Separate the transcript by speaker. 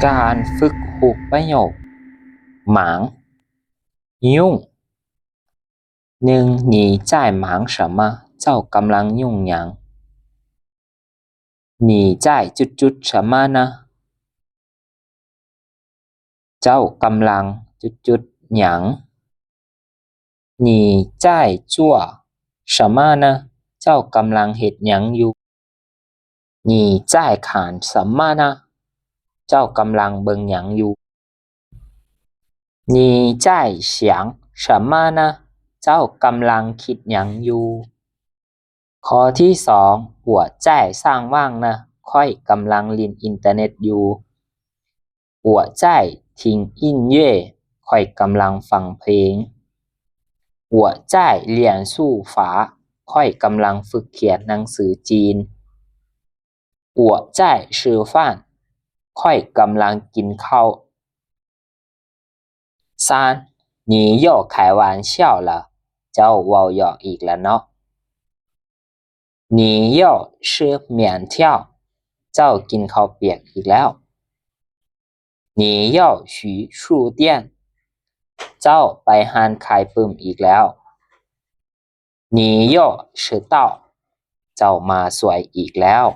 Speaker 1: การฝึกหุบประโยคหมางยุ่งหนึ่ง你在忙什么เจ้ากำลังยุ่งหยัง你在จุดๆ什么呢เจ้ากำลังจุดๆหยัง你在做什么呢เจ้ากำลังเฮ็ดหยังอยู่你在看什么呢เจ้ากำลังเบิ่งหยังอยู่你在想什么呢เจ้ากำลังคิดหยังอยู่ข้อที่สอง我在สร้างว่างนะค่อยกำลังเล่นอินเทอร์เน็ตอยู่我在听音乐ค่อยกำลังฟังเพลง我在เรียนสู้法ค่อยกำลังฝึกเขียนหนังสือจีน我在吃饭ค่อยกำลังกินข้าว三你又开玩笑了เจ้าเว้าหยอกอีกแล้วเนาะ你又吃面条เจ้ากินข้าวเปียกอีกแล้ว你又去书店เจ้าไปร้านขายปึ้มอีกแล้ว你又迟到เจ้ามาสวยอีกแล้ว